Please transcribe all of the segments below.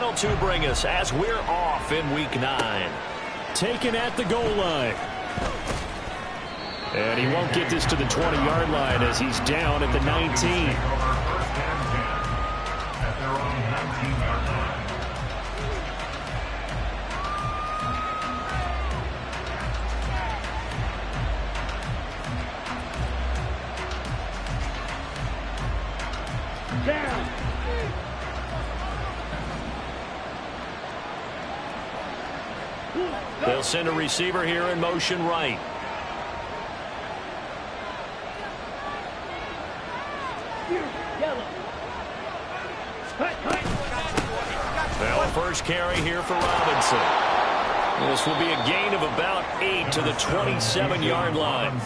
final two bring us as we're off in Week 9. Taken at the goal line. And he won't get this to the 20-yard line as he's down at the 19. They'll send a receiver here in motion right. Now a first carry here for Robinson. This will be a gain of about 8 to the 27-yard line.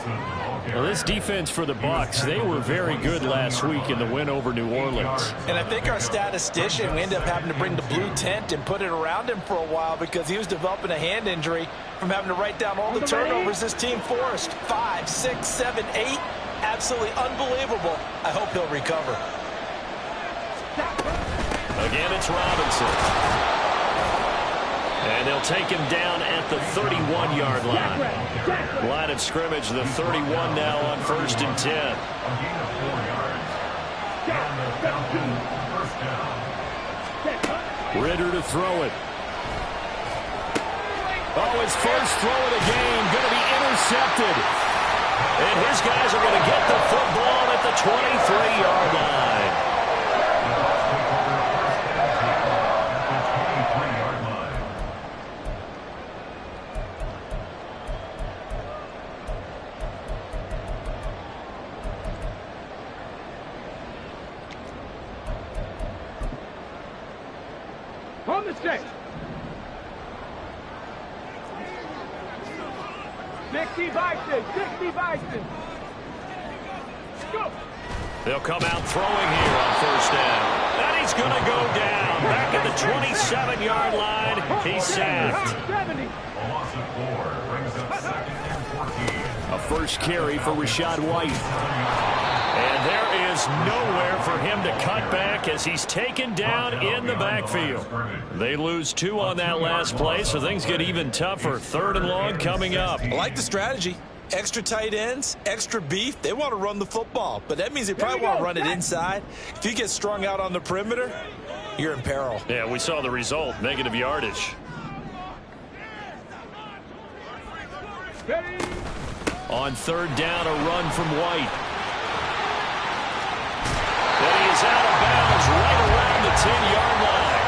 Well, this defense for the Bucs, they were very good last week in the win over New Orleans. And I think our statistician, we ended up having to bring the blue tent and put it around him for a while because he was developing a hand injury from having to write down all the turnovers this team forced. 5, 6, 7, 8. Absolutely unbelievable. I hope he'll recover. Again, it's Robinson. And they'll take him down at the 31-yard line. Line of scrimmage, the 31 now on 1st and 10. Ritter to throw it. Oh, his first throw of the game going to be intercepted. And his guys are going to get the football at the 23-yard line. On the stick. 60 Bison, 60 Bison. Go. They'll come out throwing here on 1st down. And he's going to go down. Back at the 27-yard line. He's sacked. A first carry for Rachaad White. And there is nowhere for him to cut back as he's taken down in the backfield. They lose 2 on that last play, so things get even tougher. 3rd and long coming up. I like the strategy. Extra tight ends, extra beef. They want to run the football, but that means they probably want to run it inside. If you get strung out on the perimeter, you're in peril. Yeah, we saw the result, negative yardage. On 3rd down, a run from White. And he is out of bounds right around the 10-yard line.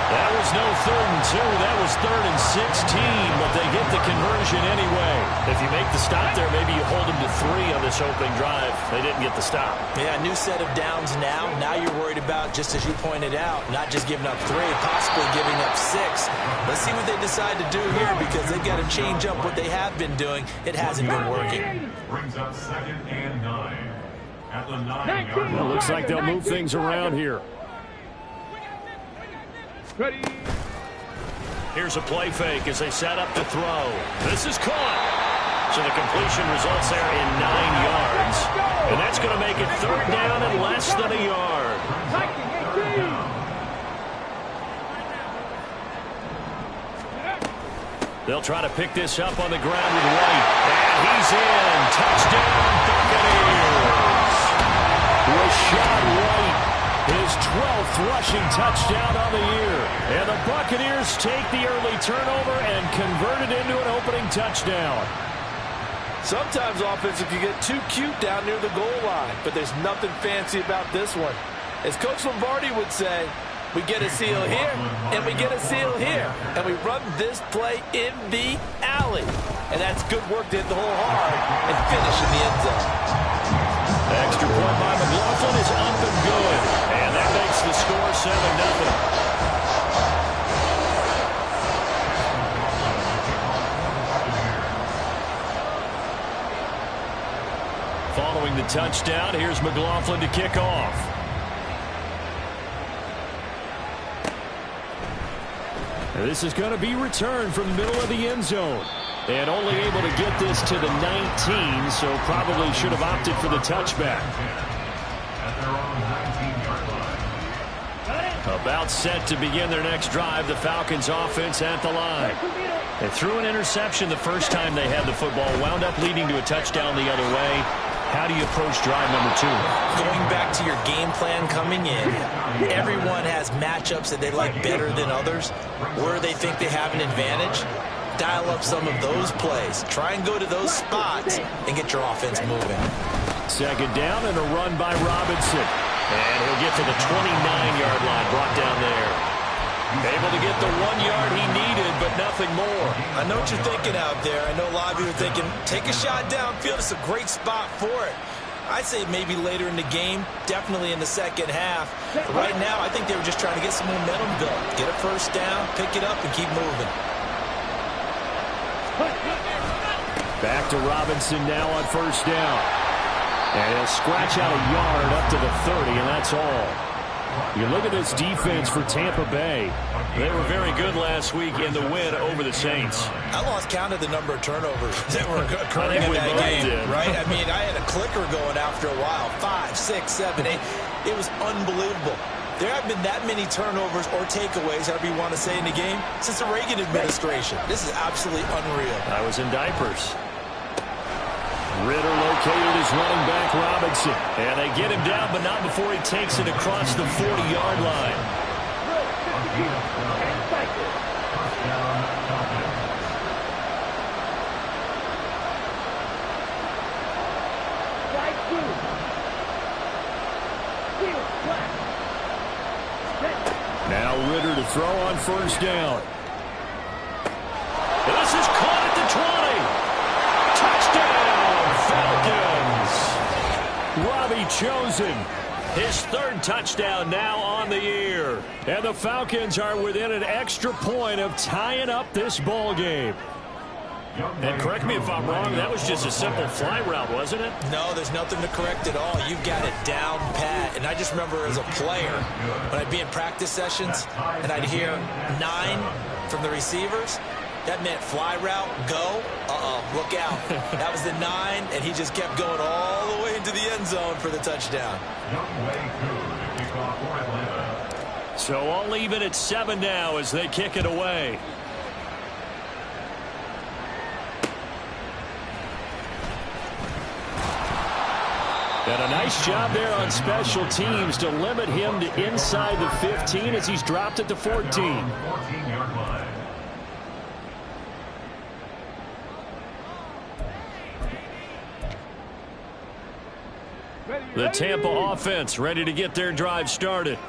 That was no 3rd and 2. That was 3rd and 16, but they get the conversion anyway. If you make the stop there, maybe you hold them to 3 on this opening drive. They didn't get the stop. Yeah, new set of downs now. Now you're worried about, just as you pointed out, not just giving up 3, possibly giving up 6. Let's see what they decide to do here because they've got to change up what they have been doing. It hasn't been working. Brings up 2nd and 9. At the 9-yard Well, looks like they'll move things around here. Ready. Here's a play fake as they set up to throw. This is caught. So the completion results there in 9 yards. And that's going to make it 3rd down and less than a yard. They'll try to pick this up on the ground with White. And he's in. Touchdown, Buccaneers. Rachaad White, his 12th rushing touchdown on the year. And the Buccaneers take the early turnover and convert it into an opening touchdown. Sometimes offensive can get too cute down near the goal line, but there's nothing fancy about this one. As Coach Lombardi would say, we get a seal here, and we get a seal here. And we run this play in the alley. And that's good work to hit the hole hard and finish in the end zone. Extra point by McLaughlin is up and good. And that makes the score 7-0. Following the touchdown, here's McLaughlin to kick off. This is going to be returned from the middle of the end zone. And only able to get this to the 19, so probably should have opted for the touchback. About timeout set to begin their next drive. The Falcons offense at the line. They threw an interception the first time they had the football, wound up leading to a touchdown the other way. How do you approach drive number 2? Going back to your game plan coming in, everyone has matchups that they like better than others, where they think they have an advantage. Dial up some of those plays. Try and go to those spots and get your offense moving. Second down and a run by Robinson. And he'll get to the 29-yard line, brought down there. Able to get the 1 yard he needed, but nothing more. I know what you're thinking out there. I know a lot of you are thinking, take a shot downfield. It's a great spot for it. I'd say maybe later in the game, definitely in the second half. But right now, I think they were just trying to get some momentum built. Get a first down, pick it up, and keep moving. Back to Robinson now on first down. And he'll scratch out a yard up to the 30, and that's all. You look at this defense for Tampa Bay. They were very good last week in the win over the Saints. I lost count of the number of turnovers that were occurring in that game, right? I mean, I had a clicker going after a while. 5, 6, 7, 8. It was unbelievable. There have been that many turnovers or takeaways, however you want to say, in the game since the Reagan administration. This is absolutely unreal. I was in diapers. Ritter located his running back, Robinson. And they get him down, but not before he takes it across the 40-yard line. Now Ritter to throw on first down. This is caught at the 20. Touchdown, Falcons. Robbie Chosen, his third touchdown now on the year. And the Falcons are within an extra point of tying up this ball game. And correct me if I'm wrong, that was just a simple fly route, wasn't it? No, there's nothing to correct at all. You've got it down pat. And I just remember as a player, when I'd be in practice sessions and I'd hear 9 from the receivers, that meant fly route, go, look out. That was the 9, and he just kept going all the way into the end zone for the touchdown. So all even at 7 now as they kick it away. And a nice job there on special teams to limit him to inside the 15 as he's dropped at the 14. 14-yard line. The Tampa offense ready to get their drive started.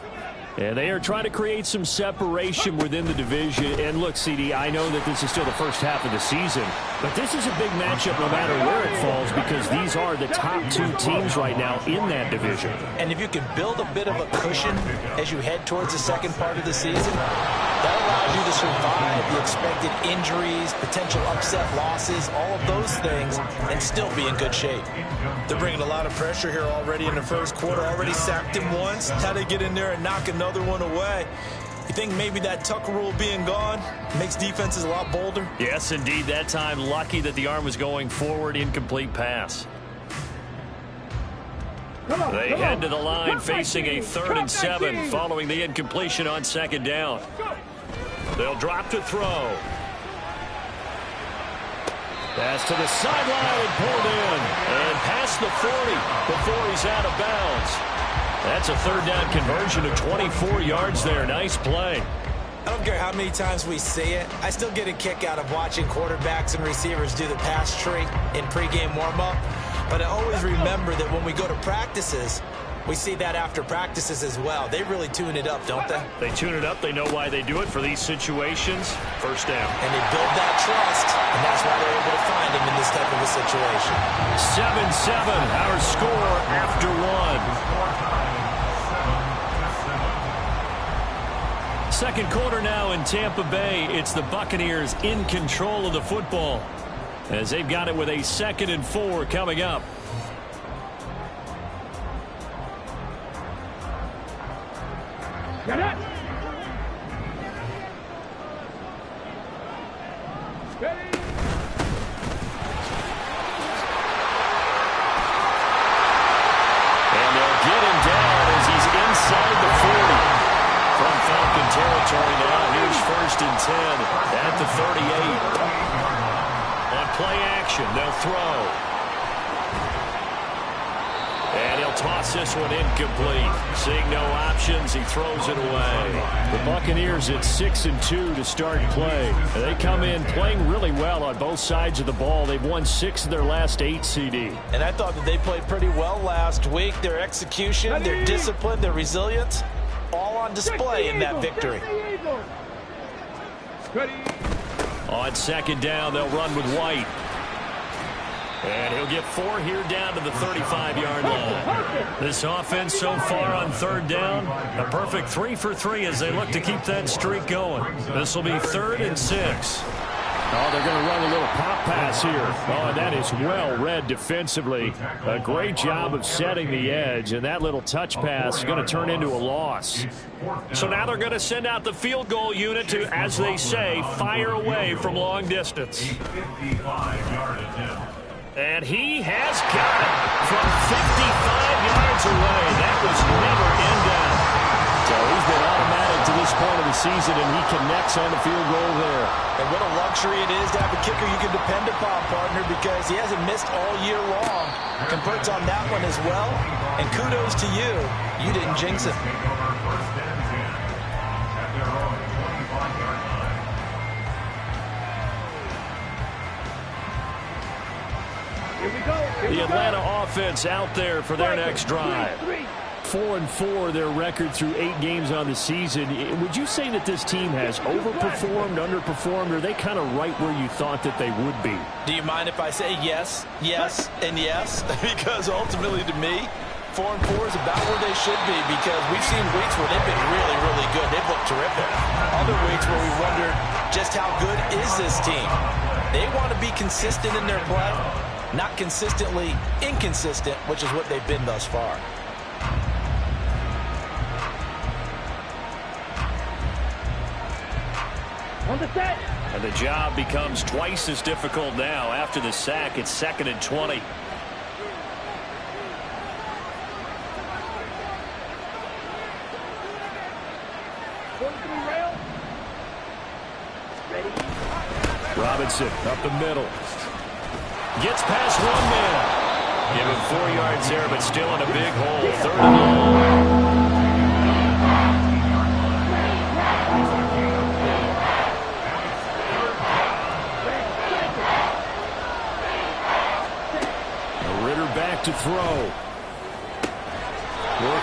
And they are trying to create some separation within the division. And look, CD, I know that this is still the first half of the season, but this is a big matchup no matter where it falls because these are the top 2 teams right now in that division. And if you can build a bit of a cushion as you head towards the second part of the season, that allows you to survive the expected injuries, potential upset losses, all of those things, and still be in good shape. They're bringing a lot of pressure here already in the first quarter. Already sacked him once. How to get in there and knock another one away. You think maybe that Tucker rule being gone makes defenses a lot bolder? Yes, indeed. That time, lucky that the arm was going forward, incomplete pass. They head to the line facing a 3rd and 7 following the incompletion on second down. They'll drop to throw. Pass to the sideline and pulled in. And past the 40 before he's out of bounds. That's a 3rd down conversion of 24 yards there. Nice play. I don't care how many times we see it. I still get a kick out of watching quarterbacks and receivers do the pass tree in pregame warm-up. But I always remember that when we go to practices, we see that after practices as well. They really tune it up, don't they? They tune it up. They know why they do it for these situations. First down. And they build that trust, and that's why they're able to find him in this type of a situation. 7-7, our score after 1. Second quarter now in Tampa Bay. It's the Buccaneers in control of the football as they've got it with a 2nd and 4 coming up. Get it. Ready. And they'll get him down as he's inside the 40 from Falcons formation. They'll throw. And he'll toss this one incomplete. Seeing no options, he throws it away. The Buccaneers at 6-2 to start play. They come in playing really well on both sides of the ball. They've won 6 of their last 8, CD. And I thought that they played pretty well last week. Their execution, their discipline, their resilience, all on display in that victory. On second down, they'll run with White. And he'll get 4 here down to the 35-yard line. This offense so far on third down, a perfect 3 for 3 as they look to keep that streak going. This will be 3rd and 6. Oh, they're going to run a little pop pass here. Oh, and that is well read defensively. A great job of setting the edge, and that little touch pass is going to turn into a loss. So now they're going to send out the field goal unit to, as they say, fire away from long distance. And he has got it from 55 yards away. That was never in doubt. So he's been automatic to this point of the season, and he connects on the field goal there. And what a luxury it is to have a kicker you can depend upon, partner, because he hasn't missed all year long. Converts on that one as well. And kudos to you. You didn't jinx it. The Atlanta offense out there for their next drive. 4-4 their record through 8 games on the season. Would you say that this team has overperformed, underperformed, or are they kind of right where you thought that they would be? Do you mind if I say yes, yes, and yes? Because ultimately to me, 4-4 is about where they should be, because we've seen weeks where they've been really, really good. They've looked terrific. Other weeks where we wondered just how good is this team. They want to be consistent in their play, not consistently inconsistent, which is what they've been thus far. On the set. And the job becomes twice as difficult now. After the sack, it's 2nd and 20. Robinson up the middle. Gets past one man. Give him 4 yards there, but still in a big hole. 3rd and long. Back to throw. Work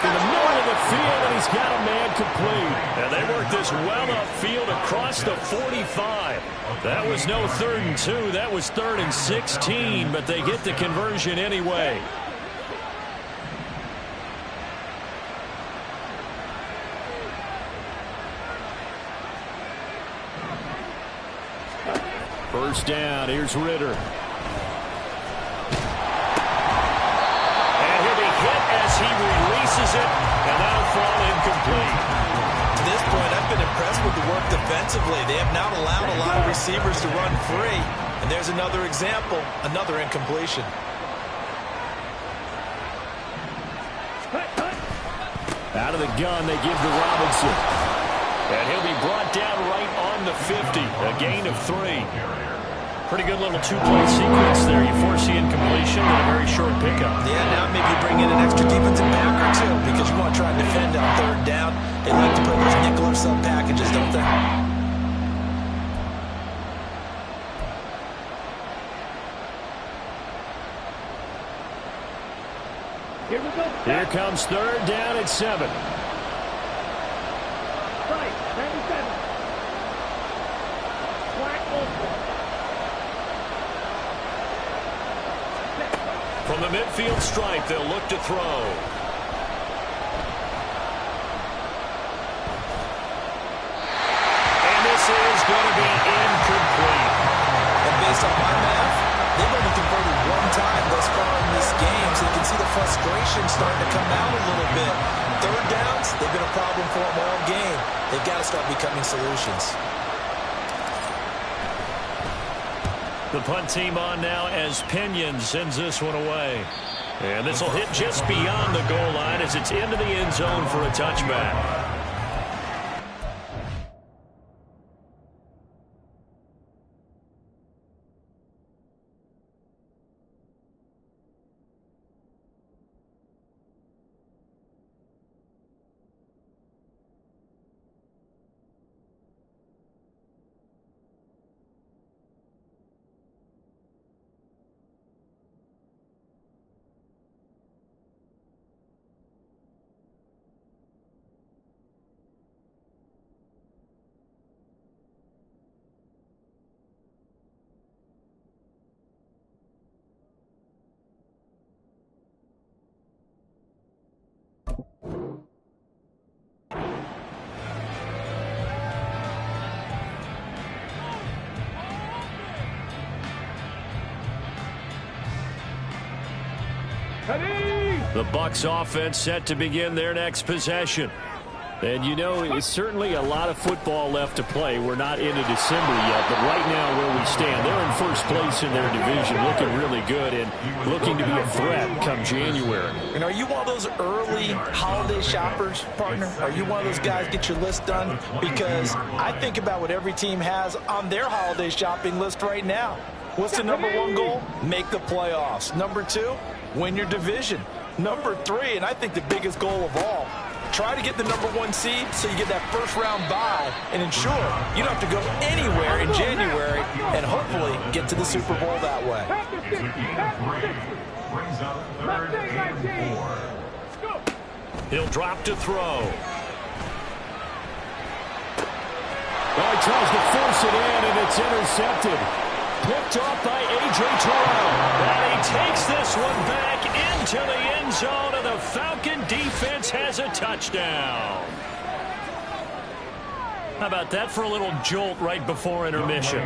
in the middle of the field, and he's got a man complete. And they work this well upfield across the 45. That was no 3rd and 2. That was 3rd and 16, but they get the conversion anyway. First down. Here's Ritter. He releases it, and that'll fall incomplete. To this point, I've been impressed with the work defensively. They have not allowed a lot of receivers to run free. And there's another example, another incompletion. Out of the gun, they give to Robinson. And he'll be brought down right on the 50. A gain of 3. Pretty good little 2-play sequence there. You force the incompletion and a very short pickup. Yeah, now maybe you bring in an extra defensive back or two because you want to try and defend on 3rd down. They like to put those nickel or sub packages, don't they? Here we go. Here comes 3rd down at 7. Right, 97. Black also. From the midfield stripe, they'll look to throw. And this is going to be incomplete. And based on my math, they've only converted 1 time thus far in this game, so you can see the frustration starting to come out a little bit. 3rd downs, they've been a problem for them all game. They've got to start becoming solutions. The punt team on now as Pinion sends this one away. And this will hit just beyond the goal line as it's into the end zone for a touchback. The Bucs offense set to begin their next possession. And, you know, it's certainly a lot of football left to play. We're not into December yet, but right now where we stand, they're in first place in their division, looking really good and looking to be a threat come January. And are you one of those early holiday shoppers, partner? Are you one of those guys get your list done? Because I think about what every team has on their holiday shopping list right now. What's the number one goal? Make the playoffs. Number two, win your division. Number three, and I think the biggest goal of all, try to get the number one seed so you get that first round bye and ensure you don't have to go anywhere in January and hopefully get to the Super Bowl that way. Brings up third and 4. He'll drop to throw. Well, he tries to force it in, and it's intercepted. Picked off by A.J. Terrell. And he takes this one back into the end zone, and the Falcon defense has a touchdown. How about that for a little jolt right before intermission?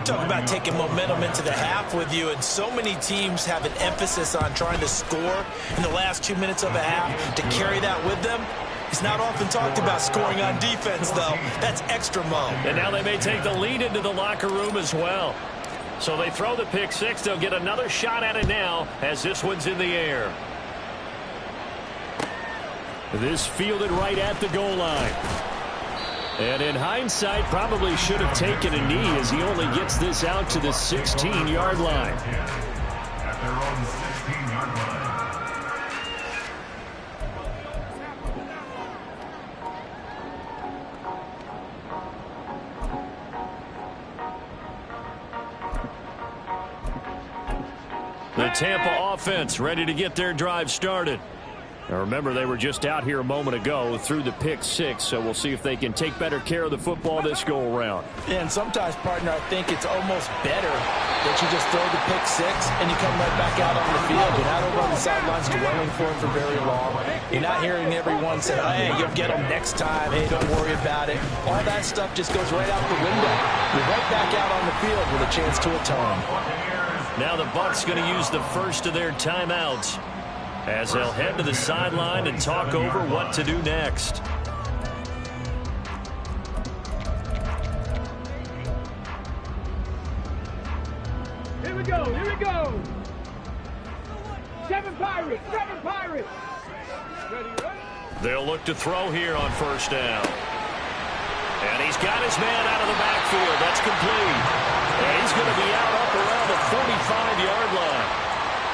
Talk about taking momentum into the half with you, and so many teams have an emphasis on trying to score in the last 2 minutes of a half. To carry that with them, it's not often talked about scoring on defense, though. That's extra mo. And now they may take the lead into the locker room as well. So they throw the pick six. They'll get another shot at it now as this one's in the air. This fielded right at the goal line. And in hindsight, probably should have taken a knee as he only gets this out to the 16-yard line. At their own 16-yard line. The Tampa offense ready to get their drive started. Now remember, they were just out here a moment ago through the pick six, so we'll see if they can take better care of the football this go-around. And sometimes, partner, I think it's almost better that you just throw the pick six and you come right back out on the field. You're not over on the sidelines dwelling for it for very long. You're not hearing everyone say, hey, you'll get them next time. Hey, don't worry about it. All that stuff just goes right out the window. You're right back out on the field with a chance to atone. Now the Bucs going to use the first of their timeouts as they'll head to the sideline and talk over what to do next. Here we go, here we go. Seven Pirates, seven Pirates. Ready, ready? They'll look to throw here on first down. And he's got his man out of the backfield. That's complete. And he's going to be out up around the 45-yard line.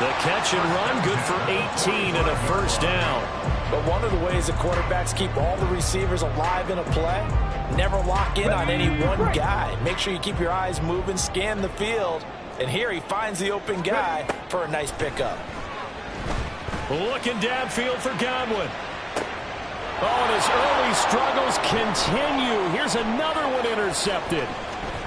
The catch and run, good for 18 and a first down. But one of the ways the quarterbacks keep all the receivers alive in a play, never lock in on any one guy. Make sure you keep your eyes moving, scan the field. And here he finds the open guy for a nice pickup. Looking downfield for Godwin. Oh, and his early struggles continue. Here's another one intercepted.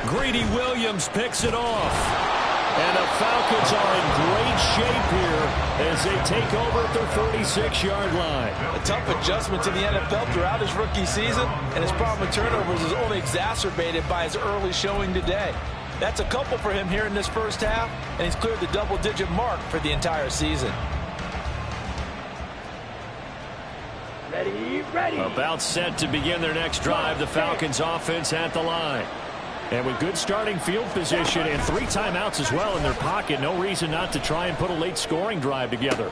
Greedy Williams picks it off. And the Falcons are in great shape here as they take over at their 46-yard line. A tough adjustment to the NFL throughout his rookie season, and his problem with turnovers is only exacerbated by his early showing today. That's a couple for him here in this first half, and he's cleared the double-digit mark for the entire season. Ready, ready. About set to begin their next drive, the Falcons offense at the line. And with good starting field position and 3 timeouts as well in their pocket, no reason not to try and put a late scoring drive together.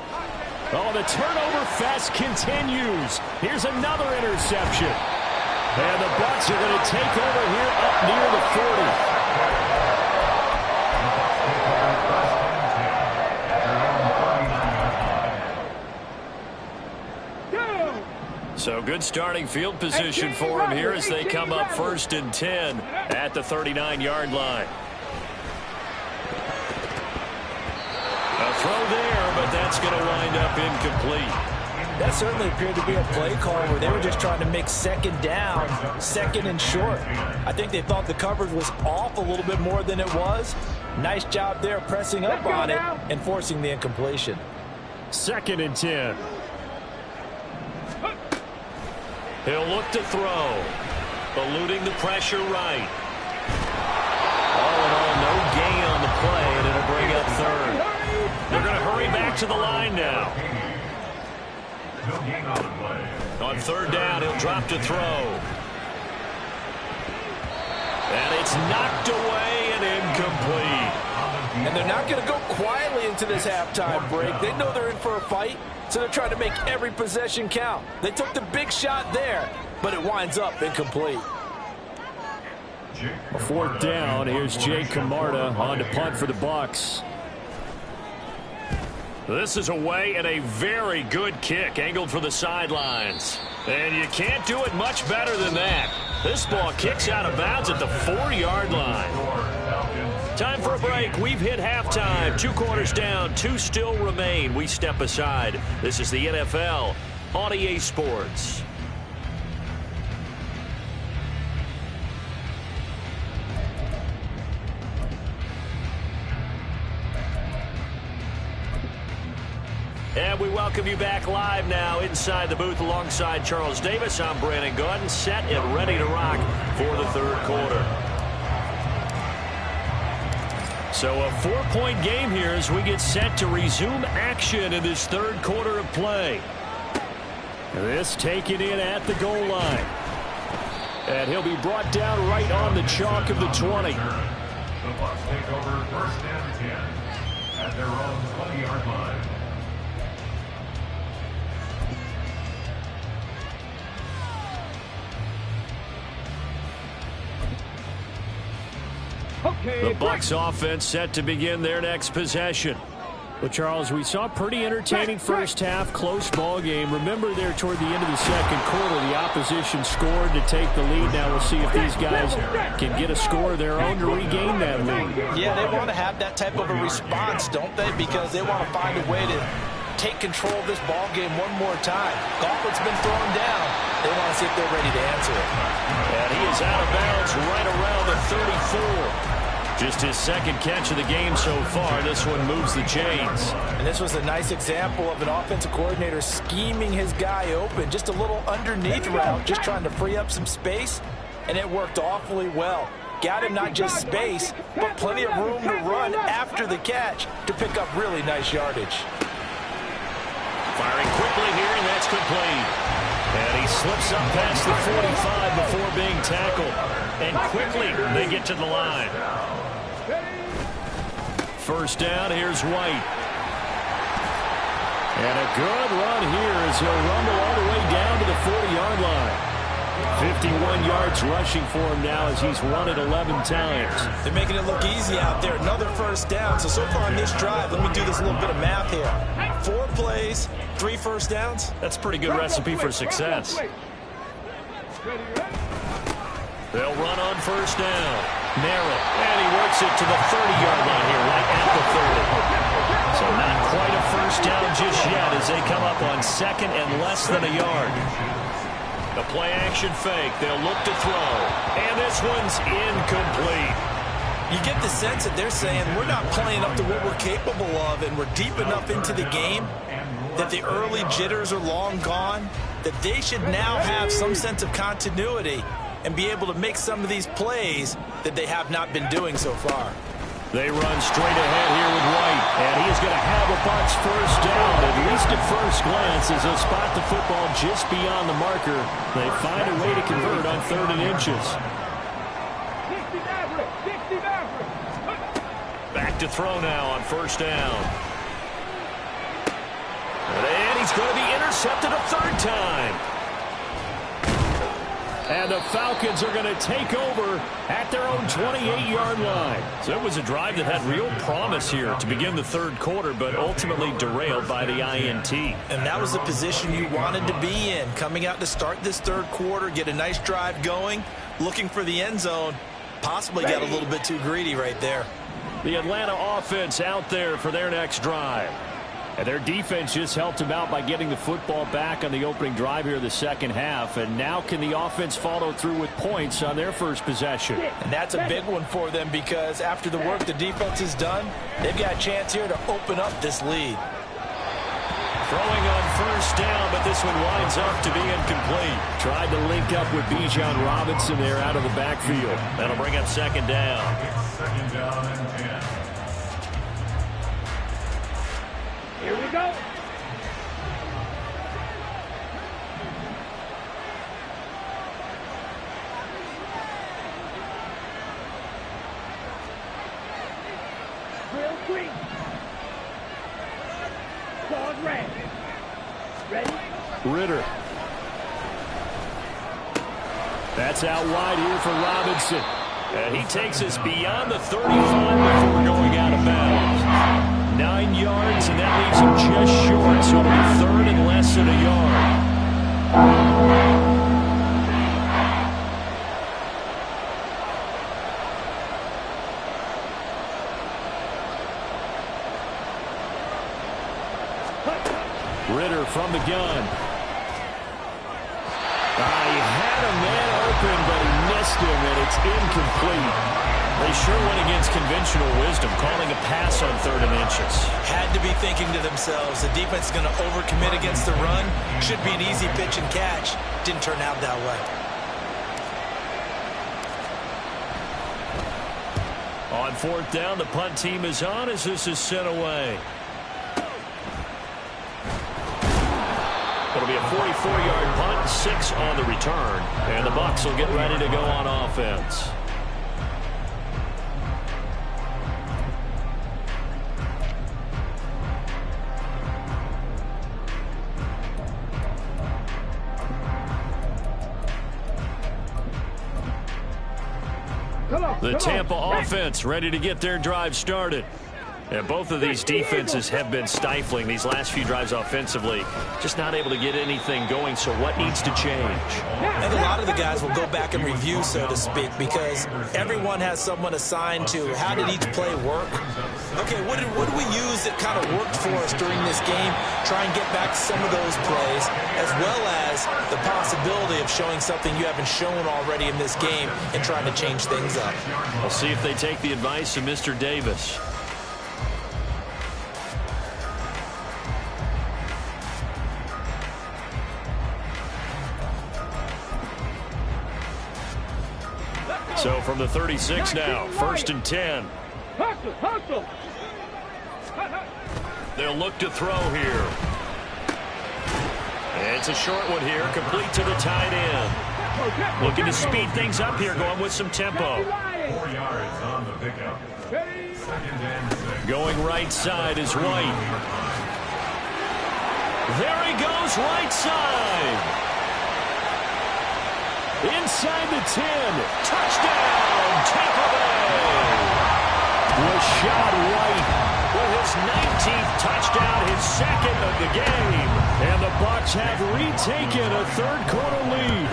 Oh, the turnover fest continues. Here's another interception. And the Bucs are going to take over here up near the 40. So good starting field position for him here as they come up 1st and 10 at the 39-yard line. A throw there, but that's going to wind up incomplete. That certainly appeared to be a play call where they were just trying to make second down, second and short. I think they thought the coverage was off a little bit more than it was. Nice job there pressing up on it and forcing the incompletion. 2nd and 10. He'll look to throw. Eluding the pressure right. All in all, no gain on the play, and it'll bring up 3rd. They're going to hurry back to the line now. No gain on the play. On third down, he'll drop to throw. And it's knocked away and incomplete. And they're not going to go quietly into this halftime break. They know they're in for a fight, so they're trying to make every possession count. They took the big shot there, but it winds up incomplete. A fourth down. Here's Jake Camarda on to punt for the Bucs. This is away and a very good kick angled for the sidelines. And you can't do it much better than that. This ball kicks out of bounds at the 4-yard line. Time for a break. We've hit halftime. 2 quarters down, 2 still remain. We step aside. This is the NFL on EA Sports. And we welcome you back live now inside the booth alongside Charles Davis. I'm Brandon Gaudin, set and ready to rock for the third quarter. So a 4-point game here as we get set to resume action in this third quarter of play. This taken in at the goal line. And he'll be brought down right on the chalk of the 20. The Bucs take over first and 10 at their own 20-yard line. The Bucs offense set to begin their next possession. Well, Charles, we saw a pretty entertaining first half, close ball game. Remember there toward the end of the second quarter, the opposition scored to take the lead. Now we'll see if these guys can get a score of their own to regain that lead. Yeah, they want to have that type of a response, don't they? Because they want to find a way to take control of this ball game one more time. Gauntlet's been thrown down. They want to see if they're ready to answer it. And he is out of bounds right around the 34. Just his second catch of the game so far. This one moves the chains. And this was a nice example of an offensive coordinator scheming his guy open. Just a little underneath route, just trying to free up some space, and it worked awfully well. Got him not just space, but plenty of room to run after the catch to pick up really nice yardage. Firing quickly here, and that's complete. And he slips up past the 45 before being tackled. And quickly, they get to the line. First down, here's White. And a good run here as he'll rumble all the way down to the 40-yard line. 51 yards rushing for him now as he's run it 11 times. They're making it look easy out there. Another first down. So far on this drive, let me do this little bit of math here. 4 plays, 3 first downs. That's a pretty good recipe for success. They'll run on first down. Narrow. And he works it to the 30-yard line here, right at the 30. So not quite a first down just yet as they come up on second and less than a yard. The play-action fake. They'll look to throw. And this one's incomplete. You get the sense that they're saying we're not playing up to what we're capable of, and we're deep enough into the game that the early jitters are long gone, that they should now have some sense of continuity and be able to make some of these plays that they have not been doing so far. They run straight ahead here with White, and he is going to have a Bucs first down, at least at first glance, as they'll spot the football just beyond the marker. They find a way to convert on 3rd and inches. Back to throw now on first down. And he's going to be intercepted a 3rd time. And the Falcons are going to take over at their own 28-yard line. So it was a drive that had real promise here to begin the third quarter, but ultimately derailed by the INT. And that was the position you wanted to be in, coming out to start this third quarter, get a nice drive going, looking for the end zone. Possibly got a little bit too greedy right there. The Atlanta offense out there for their next drive. And their defense just helped them out by getting the football back on the opening drive here in the second half. And now can the offense follow through with points on their first possession? And that's a big one for them because after the work the defense has done, they've got a chance here to open up this lead. Throwing on first down, but this one winds up to be incomplete. Tried to link up with Bijan Robinson there out of the backfield. That'll bring up second down. It's 2nd down and 10. Here we go. Drill 3. Pause red. Ready? Ritter. That's out wide here for Robinson. And he takes us beyond the 35 before going out of bounds. 9 yards, and that leaves him just short, so it'll be third and less than a yard. Ritter from the gun. He had a man open, but he missed him, and it's incomplete. They sure went against conventional wisdom, calling a pass on 3rd and inches. Had to be thinking to themselves, the defense is going to overcommit against the run. Should be an easy pitch and catch. Didn't turn out that way. On 4th down, the punt team is on as this is sent away. It'll be a 44-yard punt, 6 on the return, and the Bucs will get ready to go on offense. The Tampa offense ready to get their drive started. And both of these defenses have been stifling these last few drives offensively. Just not able to get anything going, so what needs to change? I think a lot of the guys will go back and review, so to speak, because everyone has someone assigned to how did each play work. Okay, what did we use that kind of worked for us during this game? Try and get back to some of those plays, as well as the possibility of showing something you haven't shown already in this game and trying to change things up. We'll see if they take the advice of Mr. Davis. So from the 36 now, 1st and 10. Hustle, hustle. They'll look to throw here. It's a short one here, complete to the tight end. Looking to speed things up here, going with some tempo. 4 yards on the pickup. 2nd and 6. Going right side is White. There he goes, right side. Inside the 10. Touchdown, Tampa Bay. Rashad White with his 19th touchdown, his 2nd of the game. And the Bucs have retaken a 3rd quarter lead.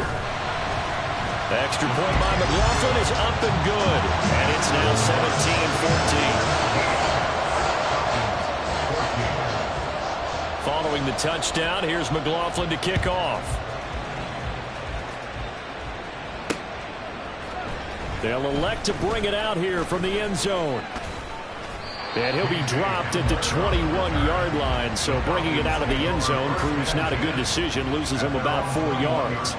The extra point by McLaughlin is up and good. And it's now 17-14. Following the touchdown, here's McLaughlin to kick off. They'll elect to bring it out here from the end zone. And he'll be dropped at the 21-yard line, so bringing it out of the end zone proves not a good decision, loses him about 4 yards.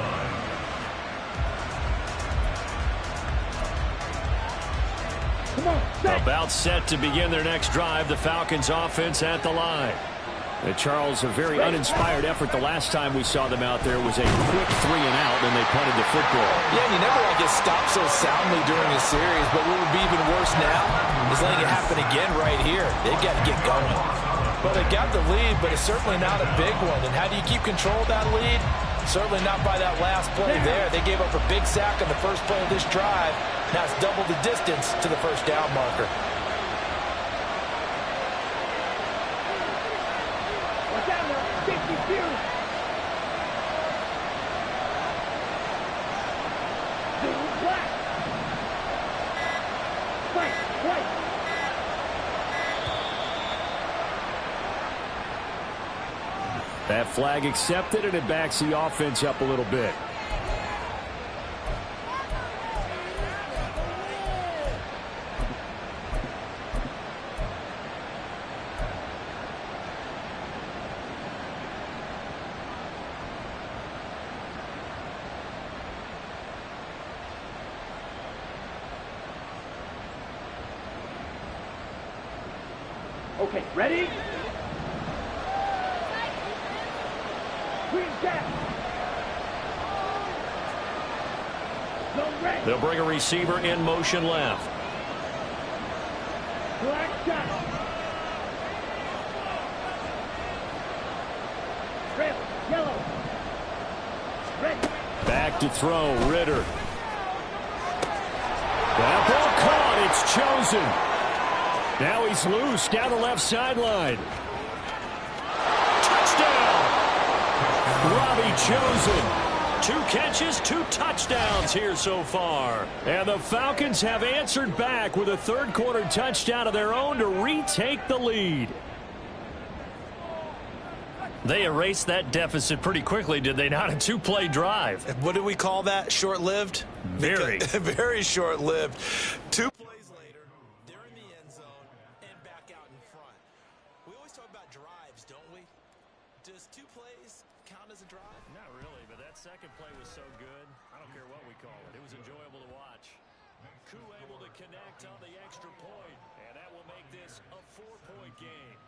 About set to begin their next drive, the Falcons offense at the line. And Charles, a very uninspired effort the last time we saw them out there was a quick 3 and out, and they punted the football. Yeah, you never want to get stopped so soundly during a series, but what would be even worse now is letting it happen again right here. They've got to get going. Well, they got the lead, but it's certainly not a big one. And how do you keep control of that lead? Certainly not by that last play there. They gave up a big sack on the first play of this drive. Now it's double the distance to the first down marker. That flag accepted, and it backs the offense up a little bit. Okay, ready? Green jack. Zone red. They'll bring a receiver in motion left. Black shot. Red. Yellow. Red. Back to throw, Ritter. That ball caught. It's chosen. Now he's loose down the left sideline. Touchdown! Robbie Chosen. 2 catches, 2 touchdowns here so far. And the Falcons have answered back with a third-quarter touchdown of their own to retake the lead. They erased that deficit pretty quickly, did they not? A 2-play drive. What do we call that? Short-lived? Very. Very short-lived. 2 plays later, they're in the end zone and back out in front. We always talk about drives, don't we? Does 2 plays count as a drive? Not really, but that second play was so good. I don't care what we call it. It was enjoyable to watch. Koo able to connect on the extra point, and that will make this a 4-point game.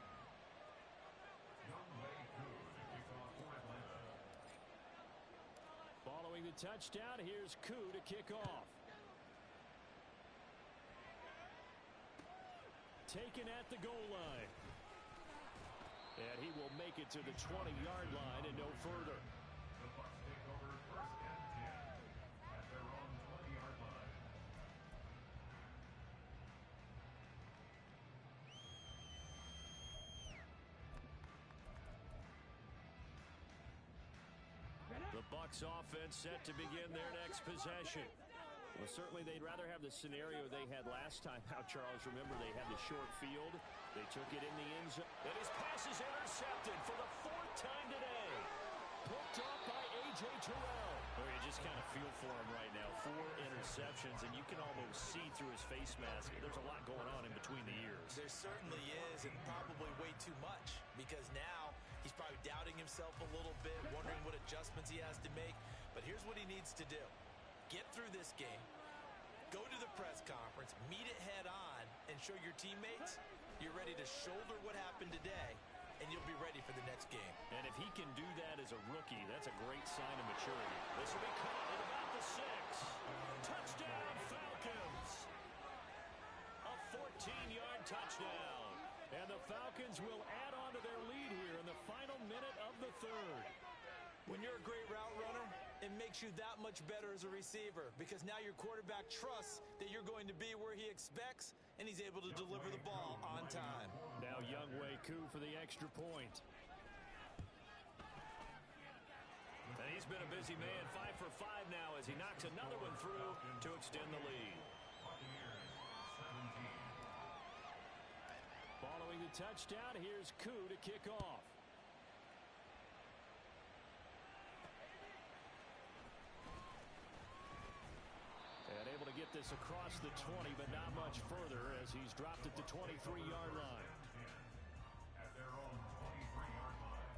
Following the touchdown, here's Koo to kick off. Taken at the goal line. And he will make it to the 20-yard line and no further. The Bucs take over 1st and 10 at their own 20-yard line. The Bucs offense set to begin their next possession. Well, certainly they'd rather have the scenario they had last time out, Charles. Remember, they had the short field. They took it in the end zone. And his pass is intercepted for the 4th time today. Picked up by A.J. Terrell. Well, you just kind of feel for him right now. 4 interceptions, and you can almost see through his face mask. There's a lot going on in between the ears. There certainly is, and probably way too much, because now he's probably doubting himself a little bit, wondering what adjustments he has to make. But here's what he needs to do. Get through this game, go to the press conference, meet it head on, and show your teammates you're ready to shoulder what happened today, and you'll be ready for the next game. And if he can do that as a rookie, that's a great sign of maturity. This will be caught at about the 6. Touchdown, Falcons! A 14-yard touchdown. And the Falcons will add on to their lead here in the final minute of the 3rd. When you're a great route runner, it makes you that much better as a receiver, because now your quarterback trusts that you're going to be where he expects, and he's able to deliver the ball on time. Now Younghoe Koo for the extra point. And he's been a busy man, 5 for 5 now as he knocks another one through to extend the lead. Following the touchdown, here's Koo to kick off. And able to get this across the 20, but not much further as he's dropped at the 23-yard line. At their own 23-yard line.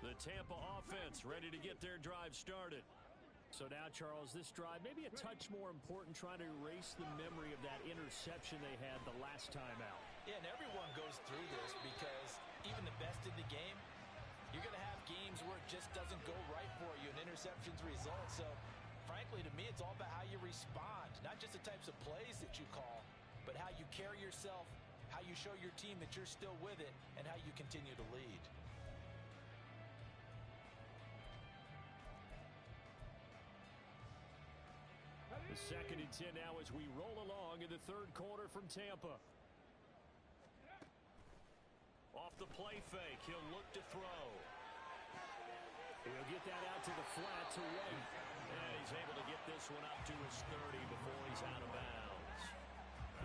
The Tampa offense ready to get their drive started. So now, Charles, this drive maybe a touch more important, trying to erase the memory of that interception they had the last time out. Yeah, and everyone goes through this because even the best in the game, you're going to have games where it just doesn't go right for you, and interceptions result. So, frankly, to me, it's all about how you respond, not just the types of plays that you call, but how you carry yourself, how you show your team that you're still with it, and how you continue to lead. The 2nd and 10 now as we roll along in the 3rd quarter from Tampa. Off the play fake, he'll look to throw. He'll get that out to the flat to White. And he's able to get this one up to his 30 before he's out of bounds.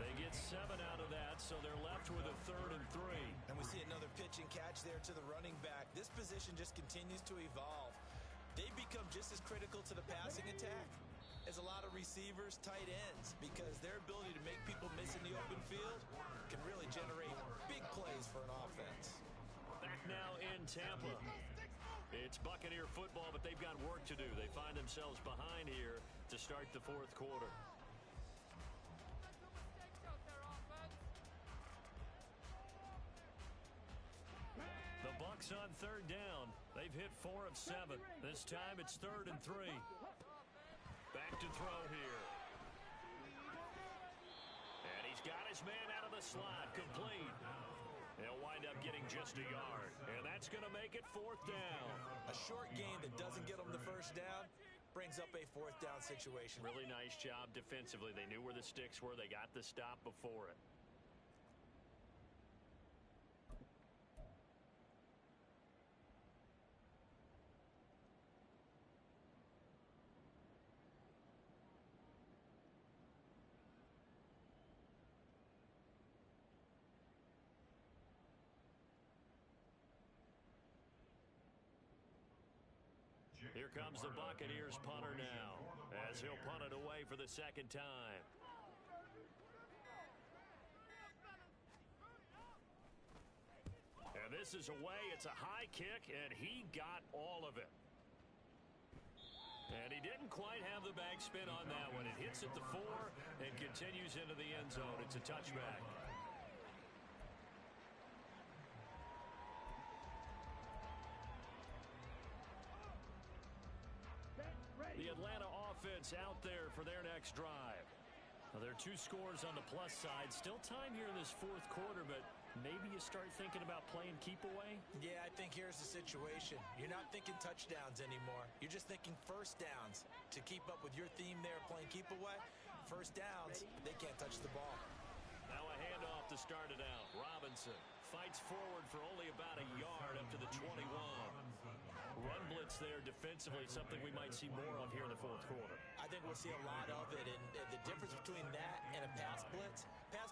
They get 7 out of that, so they're left with a 3rd and 3. And we see another pitch and catch there to the running back. This position just continues to evolve. They become just as critical to the passing attack as a lot of receivers, tight ends, because their ability to make people miss in the open field can really generate big plays for an offense. Back now in Tampa. It's Buccaneer football, but they've got work to do. They find themselves behind here to start the fourth quarter. The Bucs on third down. They've hit 4 of 7. This time it's 3rd and 3. Back to throw here. And he's got his man out of the slot, complete. He'll wind up getting just a yard, and that's going to make it 4th down. A short gain that doesn't get them the first down brings up a 4th down situation. Really nice job defensively. They knew where the sticks were. They got the stop before it. Here comes the Buccaneers punter now, as he'll punt it away for the 2nd time. And this is away. It's a high kick, and he got all of it. And he didn't quite have the backspin on that one. It hits at the 4 and continues into the end zone. It's a touchback. The Atlanta offense out there for their next drive. Well, there are 2 scores on the plus side. Still time here in this 4th quarter, but maybe you start thinking about playing keep away? Yeah, I think here's the situation. You're not thinking touchdowns anymore. You're just thinking first downs. To keep up with your theme there, playing keep away, first downs, they can't touch the ball. Now a handoff to start it out. Robinson fights forward for only about a yard up to the 21. Run blitz there defensively, something we might see more of here in the 4th quarter. I think we'll see a lot of it, and the difference between that and a pass blitz,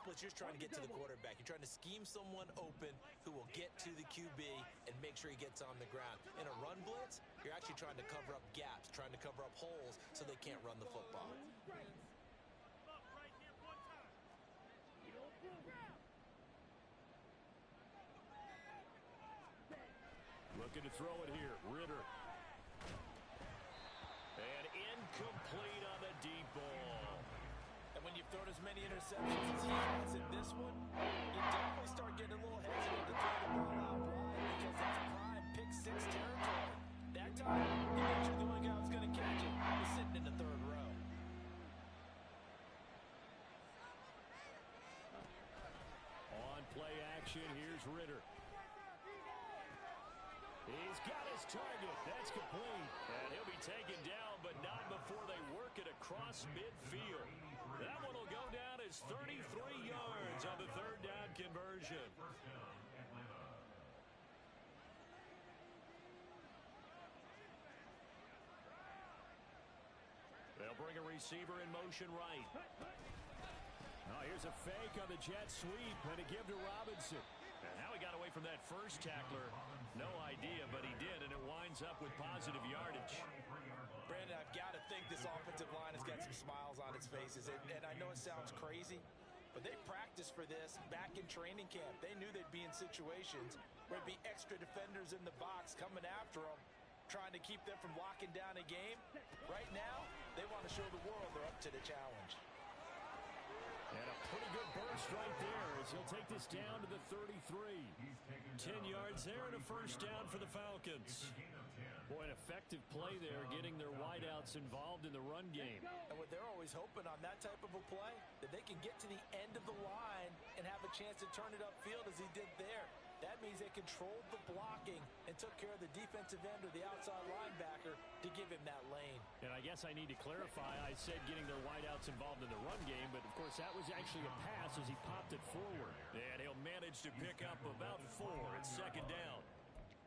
you're just trying to get to the quarterback. You're trying to scheme someone open who will get to the QB and make sure he gets on the ground. In a run blitz, you're actually trying to cover up gaps, trying to cover up holes so they can't run the football. Looking to throw it here. Ritter. And incomplete on the deep ball. And when you've thrown as many interceptions as he has in this one, you definitely start getting a little hesitant to throw the ball out wide because that's prime pick-6 territory. That time, he made sure the only guy who's going to catch it was sitting in the 3rd row. On play action, here's Ritter. He's got his target. That's complete. And he'll be taken down, but not before they work it across midfield. That one will go down as 33 yards on the 3rd down conversion. They'll bring a receiver in motion right. Oh, here's a fake on the jet sweep, and a give to Robinson. And how he got away from that first tackler, no idea, but he did, and it winds up with positive yardage. Brandon, I've got to think this offensive line has got some smiles on its faces, and I know it sounds crazy, but they practiced for this back in training camp. They knew they'd be in situations where there'd be extra defenders in the box coming after them, trying to keep them from locking down a game. Right now, they want to show the world they're up to the challenge. And a pretty good burst right there as he'll take this down to the 33. 10 yards there and a first down for the Falcons. Boy, an effective play there, getting their wideouts involved in the run game. And what they're always hoping on that type of a play, that they can get to the end of the line and have a chance to turn it upfield as he did there. That means they controlled the blocking and took care of the defensive end or the outside linebacker to give him that lane. And I guess I need to clarify, I said getting their wideouts involved in the run game, but of course that was actually a pass as he popped it forward. And he'll manage to pick up about 4. It's 2nd down.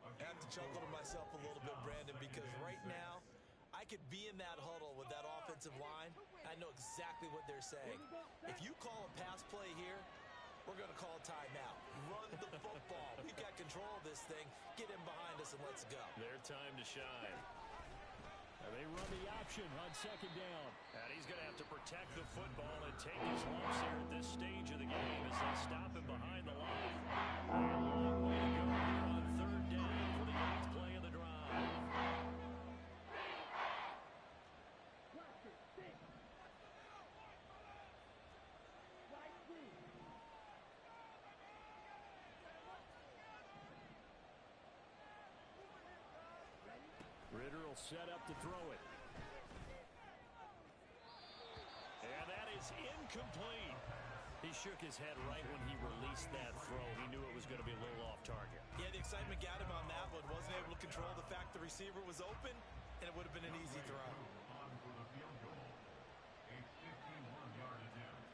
I have to chuckle to myself a little bit, Brandon, because right now I could be in that huddle with that offensive line. I know exactly what they're saying. If you call a pass play here, we're going to call a timeout. Run the football. We've got control of this thing. Get him behind us and let's go. Their time to shine. And they run the option on 2nd down. And he's going to have to protect the football and take his lumps here at this stage of the game as they stop him behind the line. A long way to go here on 3rd down for the 8th play of the drive. Ritter will set up to throw it. And that is incomplete. He shook his head right when he released that throw. He knew it was going to be a little off target. Yeah, the excitement got him on that one. Wasn't able to control the fact the receiver was open, and it would have been an easy throw. On for the field goal. A 51-yard attempt.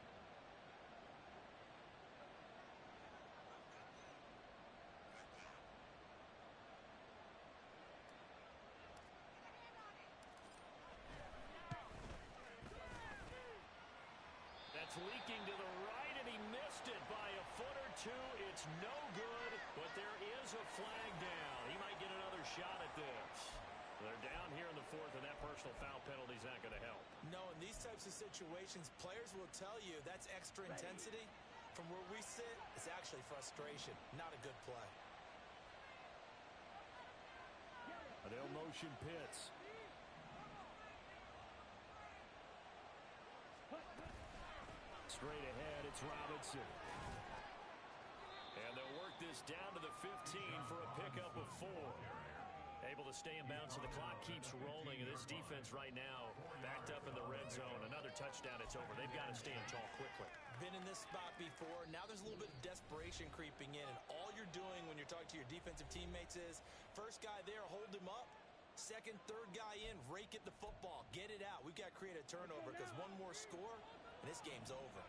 That's leaking to the right, and he missed it by a foot or two. It's no good, but there is a flag down. He might get another shot at this. They're down here in the fourth, and that personal foul penalty is not going to help. No, in these types of situations, players will tell you that's extra intensity. From where we sit, it's actually frustration, not a good play. They'll motion Pitts. Straight ahead, it's Robinson. And they'll work this down to the 15 for a pickup of 4. Able to stay in bounds, so the clock keeps rolling. And this defense right now backed up in the red zone. Another touchdown, it's over. They've got to stand tall quickly. Been in this spot before. Now there's a little bit of desperation creeping in. And all you're doing when you're talking to your defensive teammates is, first guy there, hold him up. Second, third guy in, rake at the football. Get it out. We've got to create a turnover because one more score, and this game's over.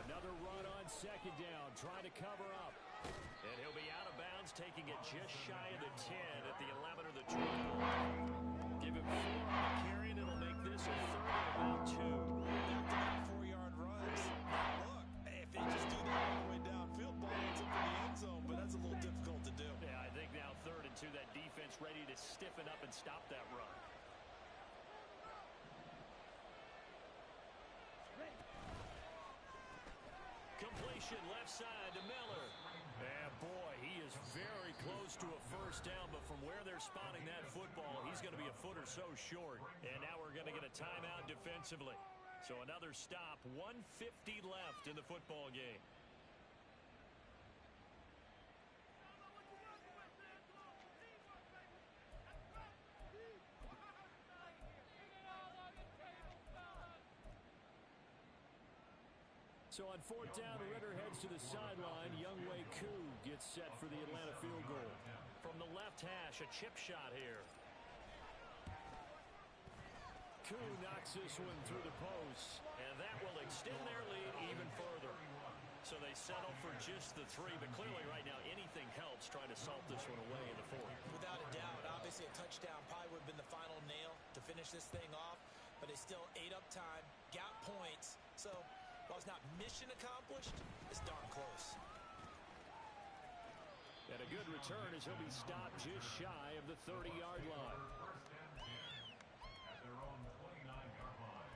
Another run on second down, trying to cover up. And he'll be out of bounds, taking it just shy of the 10 at the 11 or the 12. Give him 4 on the carry, and it'll make this a third and about 2. Back-to-back 4-yard runs. Look, if they just do that all the way downfield, ball ends up in the end zone, but that's a little difficult to do. Yeah, I think now 3rd and 2, that defense ready to stiffen up and stop that run. Completion left side to Miller. And boy, he is very close to a first down, but from where they're spotting that football, he's going to be a foot or so short. And now we're going to get a timeout defensively. So another stop, 1:50 left in the football game. So on 4th down, Ritter heads to the sideline. Younghoe Koo gets set for the Atlanta field goal. From the left hash, a chip shot here. Koo knocks this one through the post, and that will extend their lead even further. So they settle for just the 3, but clearly right now anything helps trying to salt this one away in the 4th. Without a doubt, obviously a touchdown probably would have been the final nail to finish this thing off, but they still ate up time, got points, so while it's not mission accomplished, it's darn close. And a good return as he'll be stopped just shy of the 30-yard line. First and 10 at their own 29-yard line.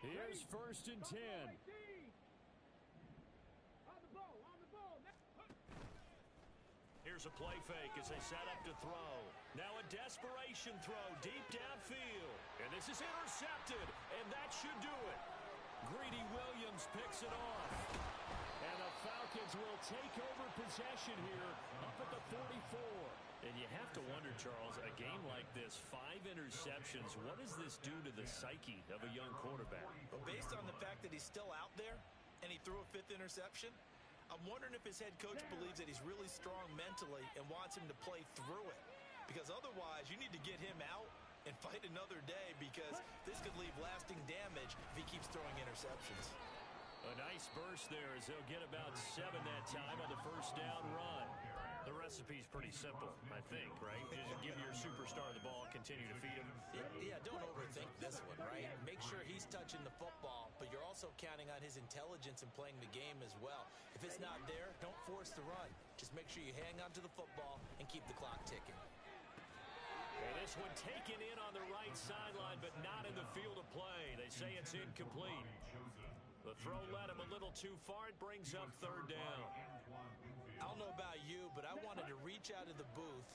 Here's 1st and 10. On the ball, on the ball. Here's a play fake as they set up to throw. Now a desperation throw deep downfield. And this is intercepted, and that should do it. Greedy Williams picks it off. And the Falcons will take over possession here up at the 44. And you have to wonder, Charles, a game like this, 5 interceptions, what does this do to the psyche of a young quarterback? But based on the fact that he's still out there and he threw a 5th interception, I'm wondering if his head coach believes that he's really strong mentally and wants him to play through it. Because otherwise, you need to get him out and fight another day, because this could leave lasting damage if he keeps throwing interceptions. A nice burst there as they'll get about 7 that time on the first down run. The recipe's pretty simple, I think, right? Just give your superstar the ball, continue to feed him. Yeah, don't overthink this one, right? Make sure he's touching the football, but you're also counting on his intelligence in playing the game as well. If it's not there, don't force the run. Just make sure you hang on to the football and keep the clock ticking. And this one taken in on the right sideline, but not in the field of play. They say it's incomplete. The throw led him a little too far. It brings up 3rd down. I don't know about you, but I wanted to reach out of the booth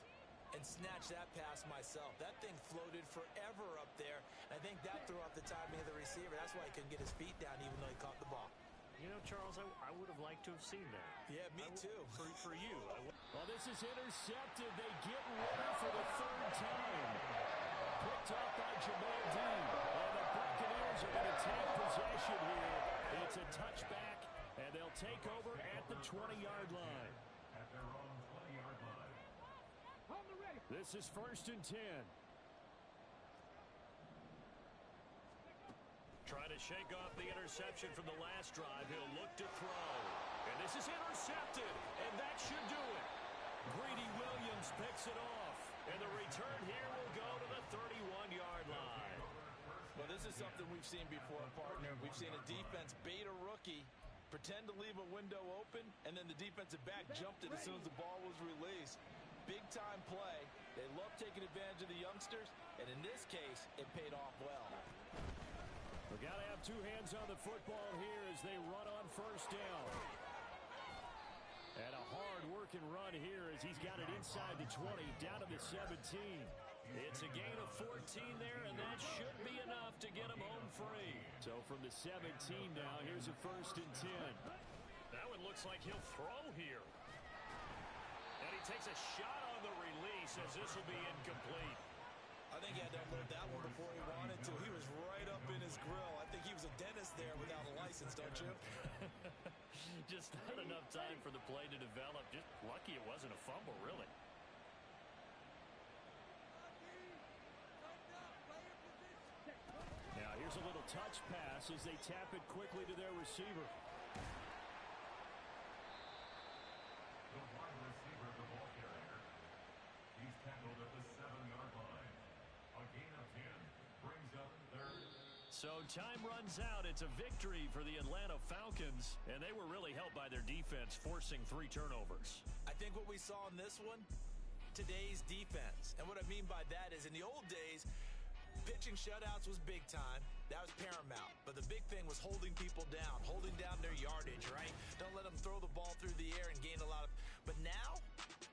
and snatch that pass myself. That thing floated forever up there. I think that threw off the timing of the receiver. That's why he couldn't get his feet down even though he caught the ball. You know, Charles, I would have liked to have seen that. Yeah, me too. For you. Well, this is intercepted. They get Ritter for the third time. Picked up by Jamal Dean. And the Buccaneers are going to take possession here. It's a touchback, and they'll take over at the 20-yard line. At their own 20-yard line. On the ready. This is 1st and 10. Trying to shake off the interception from the last drive. He'll look to throw. And this is intercepted, and that should do it. Greedy Williams picks it off. And the return here will go to the 31-yard line. Well, this is something we've seen before, partner. We've seen a defense bait a rookie, pretend to leave a window open, and then the defensive back jumped it as soon as the ball was released. Big-time play. They love taking advantage of the youngsters, and in this case, it paid off well. We've got to have two hands on the football here as they run on first down. And a hard-working run here as he's got it inside the 20, down to the 17. It's a gain of 14 there, and that should be enough to get him home free. So from the 17 now, here's a 1st and 10. That one looks like he'll throw here. And he takes a shot on the release as this will be incomplete. I think he had to unload that one before he wanted to. He was right up in his grill. I think he was a dentist there without a license, don't you? Just not enough time for the play to develop. Just lucky it wasn't a fumble, really. Now here's a little touch pass as they tap it quickly to their receiver. The wide receiver, the ball carrier. He's tackled at the 7-yard line. A gain of 10 brings up 3rd. So time runs out. It's a victory for the Atlanta Falcons, and they were really helped by their defense, forcing 3 turnovers. I think what we saw in this one, today's defense. And what I mean by that is in the old days, pitching shutouts was big time. That was paramount. But the big thing was holding people down, holding down their yardage, right? Don't let them throw the ball through the air and gain a lot of... But now,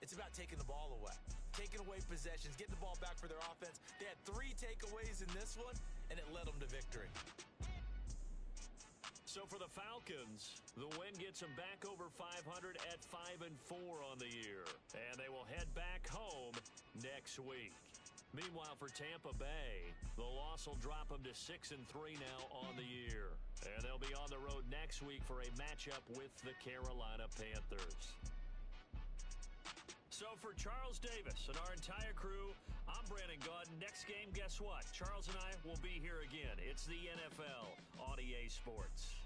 it's about taking the ball away. Taking away possessions, getting the ball back for their offense. They had 3 takeaways in this one, and it led them to victory. So for the Falcons, the win gets them back over 500 at 5-4 on the year. And they will head back home next week. Meanwhile, for Tampa Bay, the loss will drop them to 6-3 now on the year. And they'll be on the road next week for a matchup with the Carolina Panthers. So for Charles Davis and our entire crew, I'm Brandon Gaudin. Next game, guess what? Charles and I will be here again. It's the NFL on EA Sports.